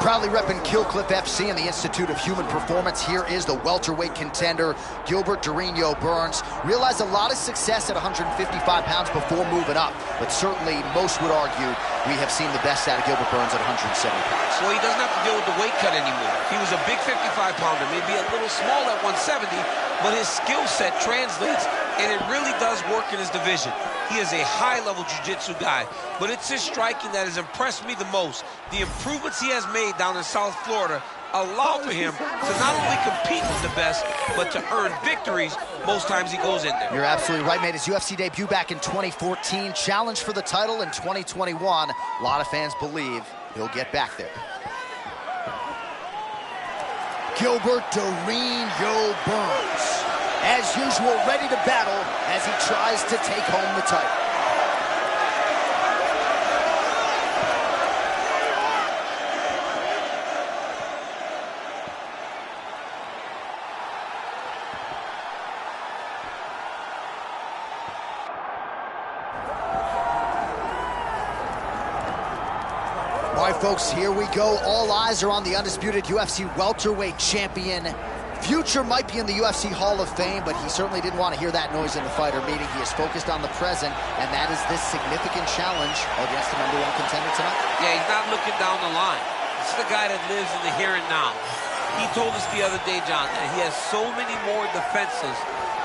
Proudly repping Kill Cliff FC and the Institute of Human Performance, here is the welterweight contender, Gilbert Burns. Realized a lot of success at 155 pounds before moving up, but certainly most would argue we have seen the best out of Gilbert Burns at 170 pounds. Well, he doesn't have to deal with the weight cut anymore. He was a big 55-pounder, maybe a little small at 170, but his skill set translates, and it really does work in his division. He is a high-level jiu-jitsu guy, but it's his striking that has impressed me the most. The improvements he has made down in South Florida allow for him to not only compete with the best, but to earn victories most times he goes in there. You're absolutely right, made his UFC debut back in 2014, challenged for the title in 2021. A lot of fans believe he'll get back there. Gilbert Burns, as usual, ready to battle as he tries to take home the title. All right, folks, here we go. All eyes are on the undisputed UFC welterweight champion. Future might be in the UFC Hall of Fame, but he certainly didn't want to hear that noise in the fighter meeting. He is focused on the present, and that is this significant challenge against the #1 contender tonight. Yeah, he's not looking down the line. This is the guy that lives in the here and now. He told us the other day, John, that he has so many more defenses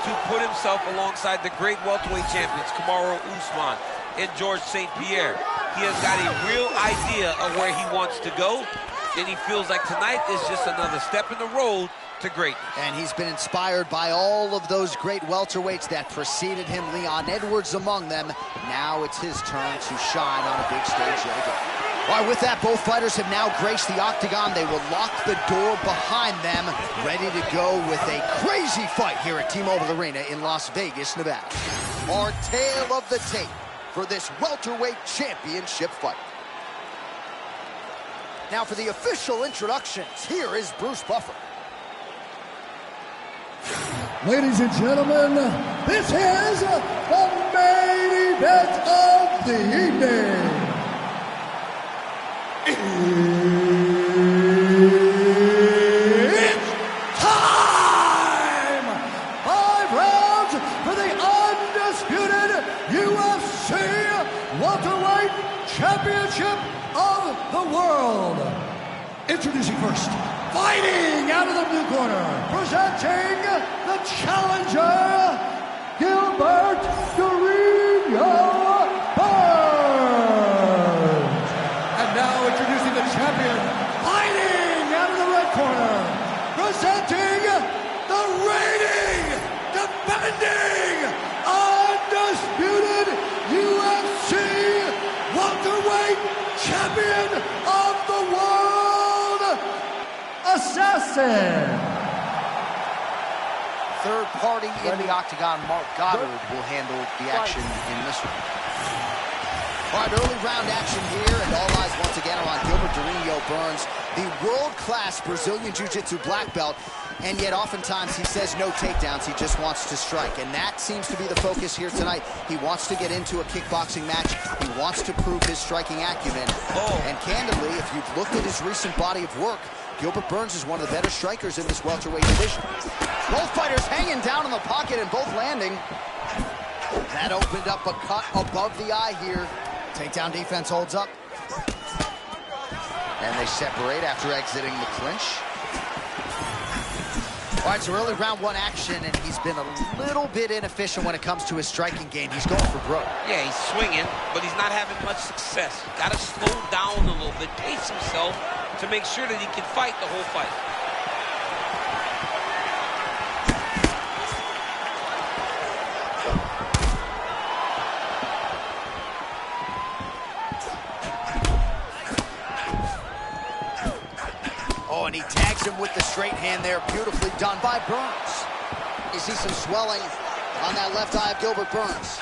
to put himself alongside the great welterweight champions, Kamaru Usman and George St. Pierre. He has got a real idea of where he wants to go, and he feels like tonight is just another step in the road to greatness. And he's been inspired by all of those great welterweights that preceded him, Leon Edwards among them. Now it's his turn to shine on a big stage yet again. All right, with that, both fighters have now graced the octagon. They will lock the door behind them, ready to go with a crazy fight here at T-Mobile Arena in Las Vegas, Nevada. Our tale of the tape for this welterweight championship fight. Now for the official introductions, here is Bruce Buffer. Ladies and gentlemen, this is the main event of the evening. It's time! 5 rounds for the undisputed UFC Welterweight Championship of the World. Introducing first, fighting out of the blue corner, presenting the challenger, Gilbert Burns. And now introducing the champion, fighting out of the red corner, presenting the reigning, defending, undisputed UFC welterweight champion of the world, Assassin. Third party in the octagon, Mark Goddard, will handle the action in this one. All right, early round action here, and all eyes once again are on Gilbert Burns, the world-class Brazilian Jiu-Jitsu black belt, and yet oftentimes he says no takedowns, he just wants to strike, and that seems to be the focus here tonight. He wants to get into a kickboxing match, he wants to prove his striking acumen, and candidly, if you've looked at his recent body of work, Gilbert Burns is one of the better strikers in this welterweight division. Both fighters hanging down in the pocket and both landing. That opened up a cut above the eye here. Takedown defense holds up. And they separate after exiting the clinch. All right, so early round 1 action, and he's been a little bit inefficient when it comes to his striking game. He's going for broke. Yeah, he's swinging, but he's not having much success. Got to slow down a little bit, pace himself to make sure that he can fight the whole fight. Oh, and he tags him with the straight hand there. Beautifully done by Burns. You see some swelling on that left eye of Gilbert Burns.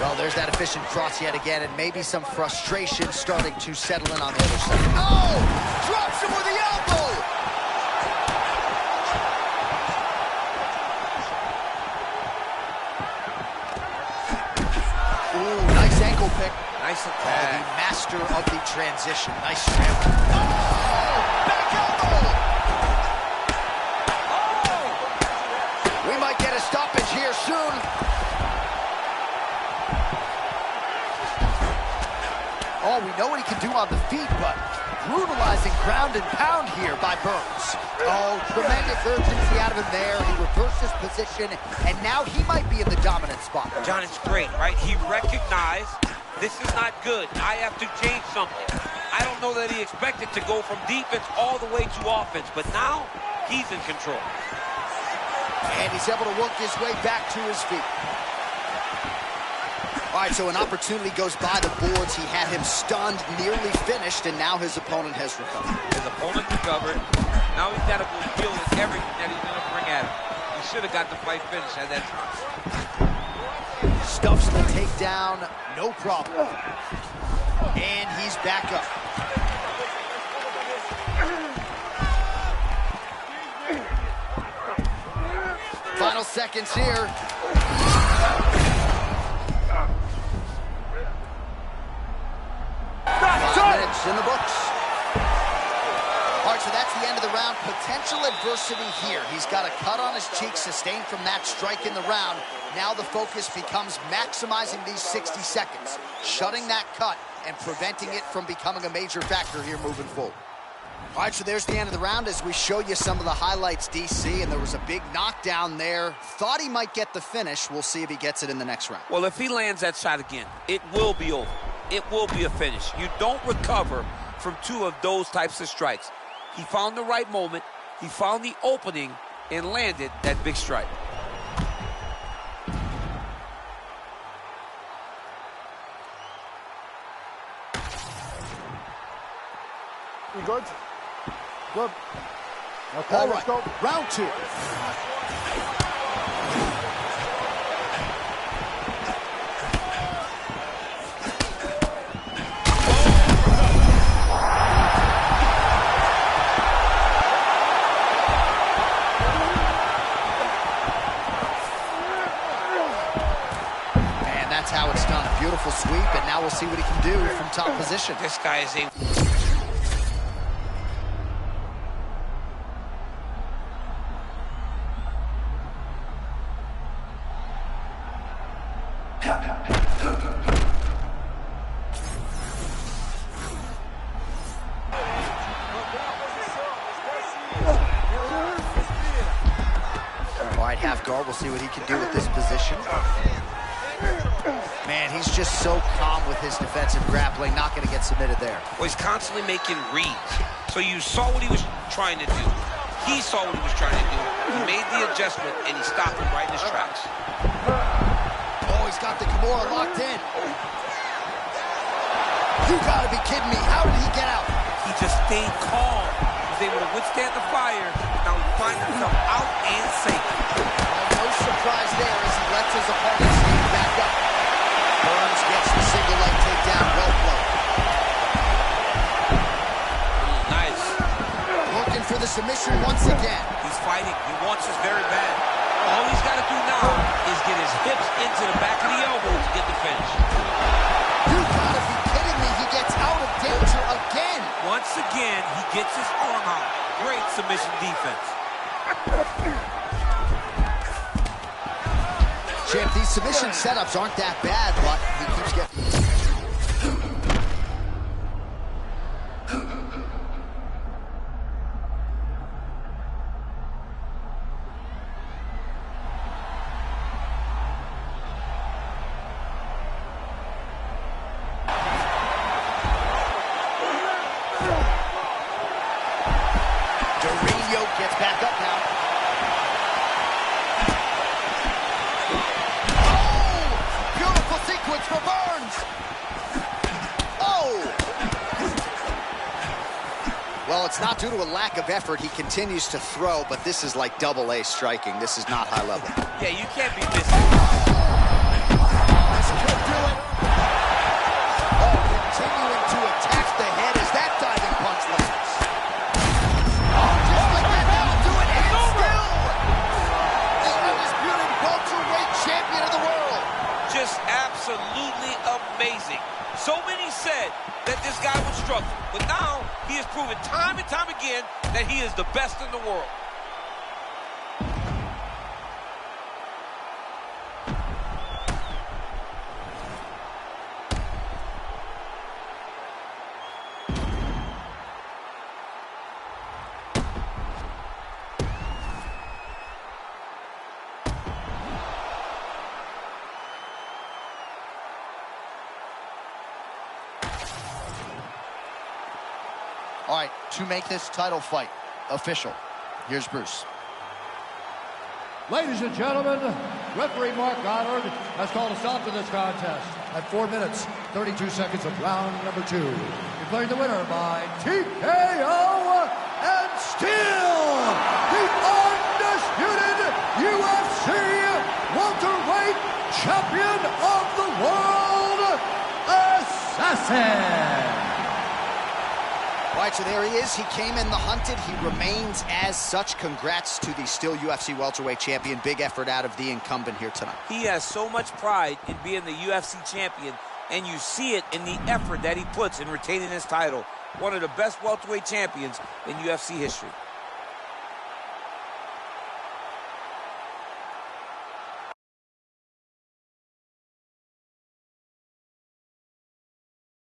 Well, there's that efficient cross yet again, and maybe some frustration starting to settle in on the other side. Oh! Drops him with the elbow! angle pick. Nice Oh, attack. the master of the transition. Nice scramble. Oh, back elbow. Oh! We might get a stoppage here soon. Oh, we know what he can do on the feet, but brutalizing ground and pound here by Burns. Oh, tremendous urgency out of him there. He reversed his position, and now he might be in the dominant spot. John, it's great, right? He recognized this is not good. I have to change something. I don't know that he expected to go from defense all the way to offense, but now he's in control. And he's able to work his way back to his feet. All right, so an opportunity goes by the boards. He had him stunned, nearly finished, and now his opponent has recovered. His opponent recovered. Now he's got to go deal with everything that he's going to bring at him. He should have got the fight finished at that time. Stuffs the takedown, no problem. And he's back up. Final seconds here. 5 minutes in the books. All right, so that's the end of the round. Potential adversity here. He's got a cut on his cheek sustained from that strike in the round. Now the focus becomes maximizing these 60 seconds, shutting that cut and preventing it from becoming a major factor here moving forward. All right, so there's the end of the round as we show you some of the highlights, DC, and there was a big knockdown there. Thought he might get the finish. We'll see if he gets it in the next round. Well, if he lands that shot again, it will be over. It will be a finish. You don't recover from 2 of those types of strikes. He found the right moment, he found the opening, and landed that big strike. You good? Good. Okay, All let's right, go. round 2. That's how it's done. A beautiful sweep, and now we'll see what he can do from top position. This guy is a... All right, half guard. We'll see what he can do with this position. Man, he's just so calm with his defensive grappling, not going to get submitted there. Well, he's constantly making reads. So you saw what he was trying to do. He saw what he was trying to do. He made the adjustment, and he stopped him right in his tracks. Oh, he's got the Kimura locked in. You got to be kidding me. How did he get out? He just stayed calm. He was able to withstand the fire. Now he finds himself out and safe. No surprise there as he lets his opponent stay back up. Burns gets the single leg takedown. Well played. Nice. Looking for the submission once again. He's fighting. He wants this very bad. All he's got to do now is get his hips into the back of the elbow to get the finish. You gotta be kidding me. He gets out of danger again. Once again, he gets his arm out. Great submission defense. Champ, these submission setups aren't that bad, but he keeps getting... Gets back up now. Oh! Beautiful sequence for Burns. Oh! Well, it's not due to a lack of effort. He continues to throw, but this is like double-A striking. This is not high level. Yeah, you can't be missing. This could do it. Oh, continuing to attack the head as that diving punch lands. Champion of the world. Just absolutely amazing. So many said that this guy would struggle, but now he has proven time and time again that he is the best in the world. All right, to make this title fight official, here's Bruce. Ladies and gentlemen, referee Mark Goddard has called a stop to this contest at 4 minutes, 32 seconds of round number 2. Declaring the winner by TKO and still the undisputed UFC welterweight champion of the world, Assassin. All right, so there he is. He came in the hunted. He remains as such. Congrats to the still UFC welterweight champion. Big effort out of the incumbent here tonight. He has so much pride in being the UFC champion, and you see it in the effort that he puts in retaining his title. One of the best welterweight champions in UFC history.